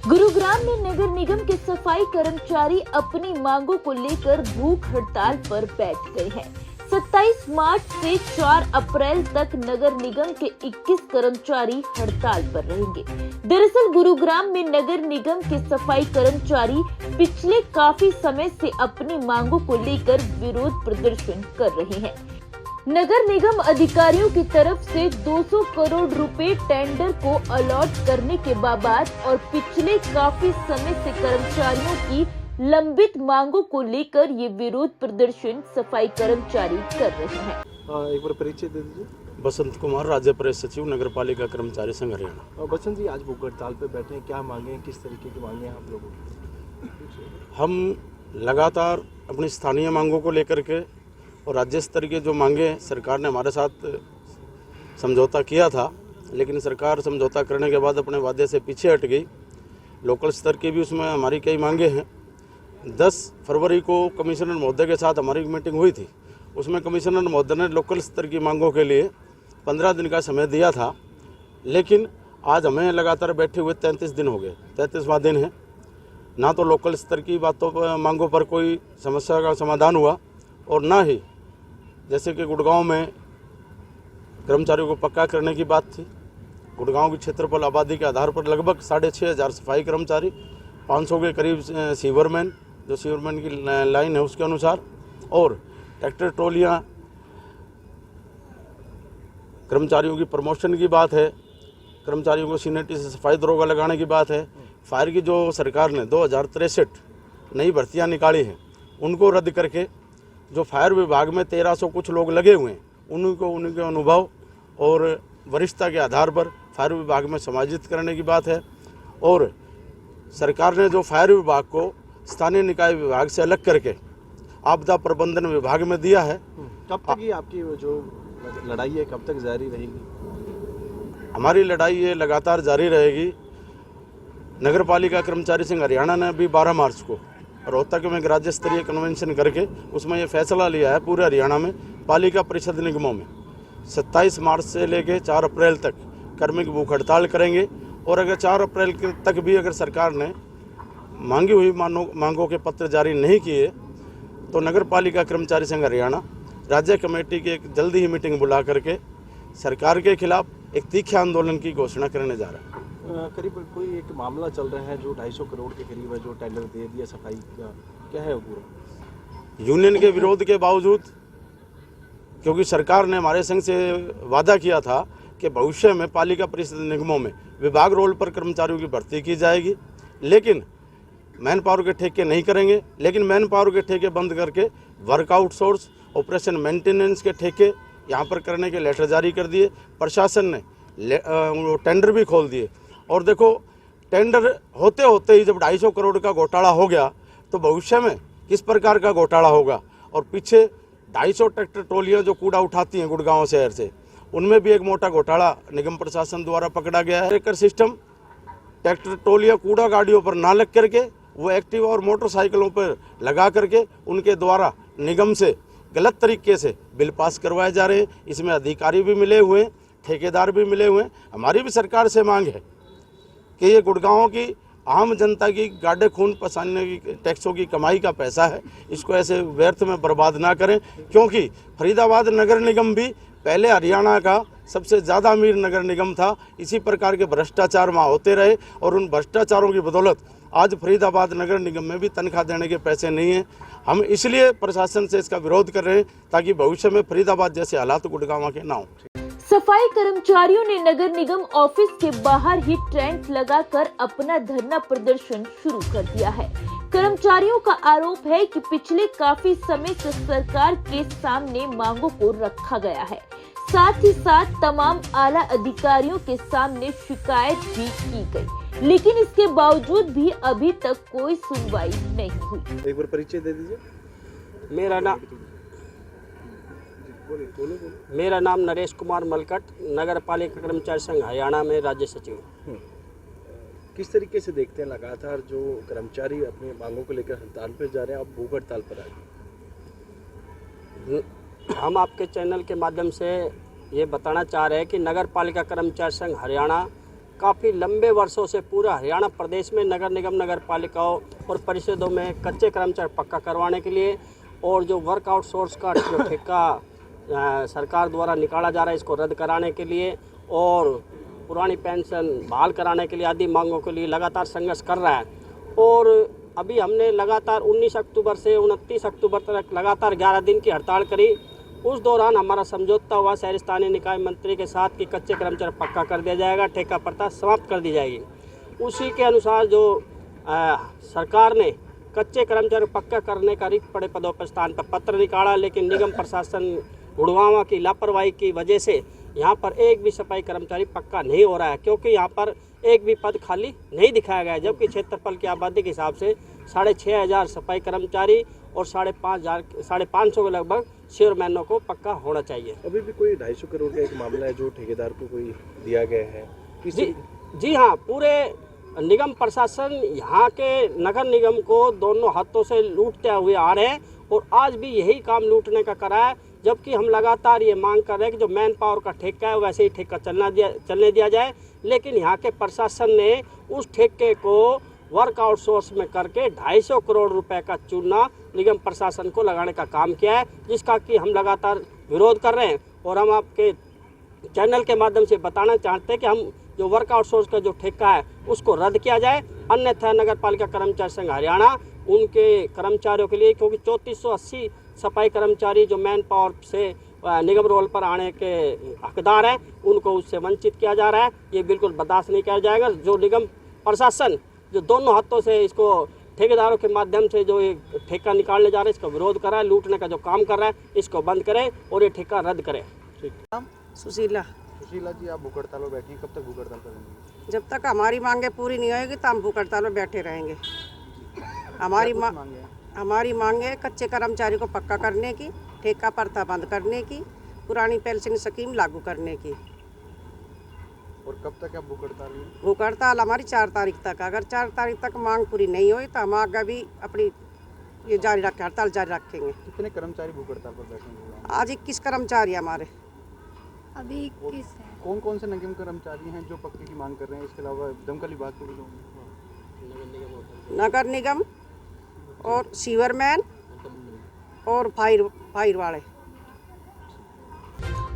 गुरुग्राम में नगर निगम के सफाई कर्मचारी अपनी मांगों को लेकर भूख हड़ताल पर बैठ गए हैं। 27 मार्च से 4 अप्रैल तक नगर निगम के 21 कर्मचारी हड़ताल पर रहेंगे। दरअसल गुरुग्राम में नगर निगम के सफाई कर्मचारी पिछले काफी समय से अपनी मांगों को लेकर विरोध प्रदर्शन कर रहे हैं। नगर निगम अधिकारियों की तरफ से 200 करोड़ रुपए टेंडर को अलॉट करने के बाद और पिछले काफी समय से कर्मचारियों की लंबित मांगों को लेकर ये विरोध प्रदर्शन सफाई कर्मचारी कर रहे हैं। एक बार परिचय दे दीजिए। बसंत कुमार, राज्य परिषद सचिव, नगर पालिका कर्मचारी संघ हरियाणा। बसंत जी, आज भूख हड़ताल पे बैठे हैं, क्या मांगे हैं, किस तरीके की मांगे हैं आप लोगों की? हम लगातार अपनी स्थानीय मांगों को लेकर के और राज्य स्तर के जो मांगे सरकार ने हमारे साथ समझौता किया था, लेकिन सरकार समझौता करने के बाद अपने वादे से पीछे हट गई। लोकल स्तर की भी उसमें हमारी कई मांगे हैं। 10 फरवरी को कमिश्नर महोदय के साथ हमारी मीटिंग हुई थी। उसमें कमिश्नर महोदय ने लोकल स्तर की मांगों के लिए 15 दिन का समय दिया था, लेकिन आज हमें लगातार बैठे हुए 33 दिन हो गए। 33वां दिन है। ना तो लोकल स्तर की बातों पर, मांगों पर कोई समस्या का समाधान हुआ, और ना ही जैसे कि गुड़गांव में कर्मचारियों को पक्का करने की बात थी। गुड़गांव की क्षेत्रफल आबादी के आधार पर लगभग 6,500 सफाई कर्मचारी, 500 के करीब सीवरमैन, जो सीवरमैन की लाइन है उसके अनुसार, और ट्रैक्टर ट्रॉलियाँ, कर्मचारियों की प्रमोशन की बात है, कर्मचारियों को सीनियरिटी से सफाई दरोगा लगाने की बात है। फायर की जो सरकार ने 2063 नई भर्तियाँ निकाली हैं, उनको रद्द करके जो फायर विभाग में 1300 कुछ लोग लगे हुए हैं, उनके अनुभव और वरिष्ठता के आधार पर फायर विभाग में समायोजित करने की बात है। और सरकार ने जो फायर विभाग को स्थानीय निकाय विभाग से अलग करके आपदा प्रबंधन विभाग में दिया है। कब तक ये आपकी जो लड़ाई है, कब तक जारी रहेगी? हमारी लड़ाई ये लगातार जारी रहेगी। नगर पालिका कर्मचारी संघ हरियाणा ने भी 12 मार्च को रोहतक में एक राज्य स्तरीय कन्वेंशन करके उसमें ये फैसला लिया है पूरे हरियाणा में पालिका परिषद निगमों में 27 मार्च से लेकर 4 अप्रैल तक कर्मिक भूख हड़ताल करेंगे। और अगर 4 अप्रैल तक भी अगर सरकार ने मांगी हुई मांगों के पत्र जारी नहीं किए, तो नगर पालिका कर्मचारी संघ हरियाणा राज्य कमेटी की एक जल्दी ही मीटिंग बुला करके सरकार के खिलाफ एक तीखे आंदोलन की घोषणा करने जा रहा है। करीब कोई एक मामला चल रहा है जो 250 करोड़ के करीब है, जो टेंडर दे दिया सफाई का, क्या है वो पूरा? यूनियन के विरोध के बावजूद, क्योंकि सरकार ने हमारे संघ से वादा किया था कि भविष्य में पालिका परिषद निगमों में विभाग रोल पर कर्मचारियों की भर्ती की जाएगी, लेकिन मैन पावर के ठेके नहीं करेंगे। लेकिन मैन पावर के ठेके बंद करके वर्क आउटसोर्स, ऑपरेशन मेंटेनेंस के ठेके यहाँ पर करने के लेटर जारी कर दिए। प्रशासन ने टेंडर भी खोल दिए। और देखो, टेंडर होते होते ही जब 250 करोड़ का घोटाला हो गया, तो भविष्य में किस प्रकार का घोटाला होगा। और पीछे 250 ट्रैक्टर ट्रॉलियाँ जो कूड़ा उठाती हैं गुड़गांव शहर से, उनमें भी एक मोटा घोटाला निगम प्रशासन द्वारा पकड़ा गया है। ट्रैकर सिस्टम ट्रैक्टर ट्रॉलियाँ कूड़ा गाड़ियों पर ना लग करके वो एक्टिवा और मोटरसाइकिलों पर लगा करके उनके द्वारा निगम से गलत तरीके से बिल पास करवाए जा रहे हैं। इसमें अधिकारी भी मिले हुए हैं, ठेकेदार भी मिले हुए हैं। हमारी भी सरकार से मांग है कि ये गुड़गांव की आम जनता की गाढ़े खून पसीने की टैक्सों की कमाई का पैसा है, इसको ऐसे व्यर्थ में बर्बाद ना करें। क्योंकि फरीदाबाद नगर निगम भी पहले हरियाणा का सबसे ज़्यादा अमीर नगर निगम था। इसी प्रकार के भ्रष्टाचार वहाँ होते रहे, और उन भ्रष्टाचारों की बदौलत आज फरीदाबाद नगर निगम में भी तनख्वाह देने के पैसे नहीं हैं। हम इसलिए प्रशासन से इसका विरोध कर रहे हैं, ताकि भविष्य में फरीदाबाद जैसे हालात गुड़गांव के ना हो। सफाई कर्मचारियों ने नगर निगम ऑफिस के बाहर ही टेंट लगाकर अपना धरना प्रदर्शन शुरू कर दिया है। कर्मचारियों का आरोप है कि पिछले काफी समय से सरकार के सामने मांगों को रखा गया है। साथ ही साथ तमाम आला अधिकारियों के सामने शिकायत भी की गई, लेकिन इसके बावजूद भी अभी तक कोई सुनवाई नहीं हुई। एक बार परिचय दे दीजिए। मेरा नाम नरेश कुमार मलकट, नगर पालिका कर्मचारी संघ हरियाणा में राज्य सचिव। किस तरीके से देखते हैं लगातार जो कर्मचारी अपनी मांगों को लेकर हड़ताल पर जा रहे हैं, अब भूख हड़ताल पर आए? हम आपके चैनल के माध्यम से ये बताना चाह रहे हैं कि नगर पालिका कर्मचारी संघ हरियाणा काफ़ी लंबे वर्षों से पूरा हरियाणा प्रदेश में नगर निगम, नगर पालिकाओं और परिषदों में कच्चे कर्मचारी पक्का करवाने के लिए और जो वर्क आउटसोर्स का जो ठेका सरकार द्वारा निकाला जा रहा है इसको रद्द कराने के लिए और पुरानी पेंशन बहाल कराने के लिए आदि मांगों के लिए लगातार संघर्ष कर रहा है। और अभी हमने लगातार 19 अक्टूबर से 29 अक्टूबर तक लगातार 11 दिन की हड़ताल करी। उस दौरान हमारा समझौता हुआ शहरी स्थानीय निकाय मंत्री के साथ कि कच्चे कर्मचारी पक्का कर दिया जाएगा, ठेका प्रथा समाप्त कर दी जाएगी। उसी के अनुसार जो सरकार ने कच्चे कर्मचारी पक्का करने का रिक्त पड़े पदों पर स्थान पर पत्र निकाला, लेकिन निगम प्रशासन गुड़गांव की लापरवाही की वजह से यहाँ पर एक भी सफाई कर्मचारी पक्का नहीं हो रहा है, क्योंकि यहाँ पर एक भी पद खाली नहीं दिखाया गया है। जबकि क्षेत्रफल की आबादी के हिसाब से 6,500 सफाई कर्मचारी और 550 के लगभग शेयरमैनों को पक्का होना चाहिए। अभी भी कोई 250 करोड़ का एक मामला है जो ठेकेदार को कोई दिया गया है। जी हाँ, पूरे निगम प्रशासन यहाँ के नगर निगम को दोनों हाथों से लूटते हुए आ रहे हैं और आज भी यही काम लूटने का करा है। जबकि हम लगातार ये मांग कर रहे हैं कि जो मैन पावर का ठेका है वैसे ही ठेका चलने दिया जाए, लेकिन यहाँ के प्रशासन ने उस ठेके को वर्क आउटसोर्स में करके 250 करोड़ रुपए का चूना निगम प्रशासन को लगाने का काम किया है, जिसका कि हम लगातार विरोध कर रहे हैं। और हम आपके चैनल के माध्यम से बताना चाहते हैं कि हम जो वर्क आउटसोर्स का जो ठेका है उसको रद्द किया जाए, अन्यथा नगर पालिका कर्मचारी संघ हरियाणा उनके कर्मचारियों के लिए, क्योंकि 3480 सफाई कर्मचारी जो मैन पावर से निगम रोल पर आने के हकदार हैं, उनको उससे वंचित किया जा रहा है। ये बिल्कुल बर्दाश्त नहीं किया जाएगा। जो निगम प्रशासन जो दोनों हाथों से इसको ठेकेदारों के माध्यम से जो ये ठेका निकालने जा रहा है इसका विरोध कर रहा है, लूटने का जो काम कर रहा है इसको बंद करें और ये ठेका रद्द करें। सुशीला जी, आप भूख हड़ताल पर बैठी, कब तक भूख हड़ताल करेंगे? जब तक हमारी मांगे पूरी नहीं होगी तो हम भूख हड़ताल में बैठे रहेंगे। हमारी मांग है कच्चे कर्मचारी को पक्का करने की, ठेका प्रथा बंद करने की, पुरानी पेंशन स्कीम लागू करने की। और कब तक आप भूख हड़ताल में? भूख हड़ताल हमारी 4 तारीख तक। अगर 4 तारीख तक मांग पूरी नहीं हुई तो हम आगे भी अपनी ये जारी रखें, हड़ताल जारी रखेंगे। कितने कर्मचारी भूख हड़ताल पर बैठेंगे? आज 21 कर्मचारी हमारे। अभी 21 है। कौन कौन से निगम कर्मचारी हैं जो पक्के की मांग कर रहे हैं? इसके अलावा दमकल विभाग के भी लोग? नगर निगम और सीवरमैन और फायर वाले।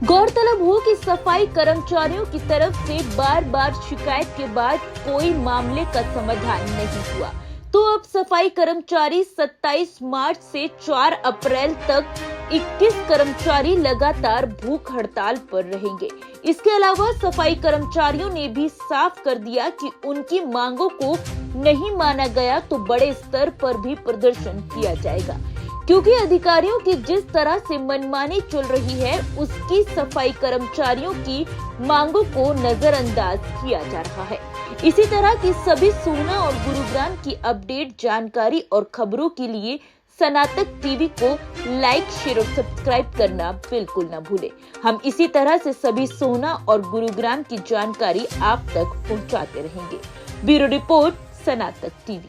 गौरतलब हो कि सफाई कर्मचारियों की तरफ से बार बार शिकायत के बाद कोई मामले का समाधान नहीं हुआ, तो अब सफाई कर्मचारी 27 मार्च से 4 अप्रैल तक 21 कर्मचारी लगातार भूख हड़ताल पर रहेंगे। इसके अलावा सफाई कर्मचारियों ने भी साफ कर दिया कि उनकी मांगों को नहीं माना गया तो बड़े स्तर पर भी प्रदर्शन किया जाएगा, क्योंकि अधिकारियों की जिस तरह से मनमानी चल रही है उसकी सफाई कर्मचारियों की मांगों को नजरअंदाज किया जा रहा है। इसी तरह की सभी सोहना और गुरुग्राम की अपडेट जानकारी और खबरों के लिए सनातक टीवी को लाइक, शेयर और सब्सक्राइब करना बिल्कुल न भूलें। हम इसी तरह से सभी सोहना और गुरुग्राम की जानकारी आप तक पहुंचाते रहेंगे। Bureau report, Sanatak TV.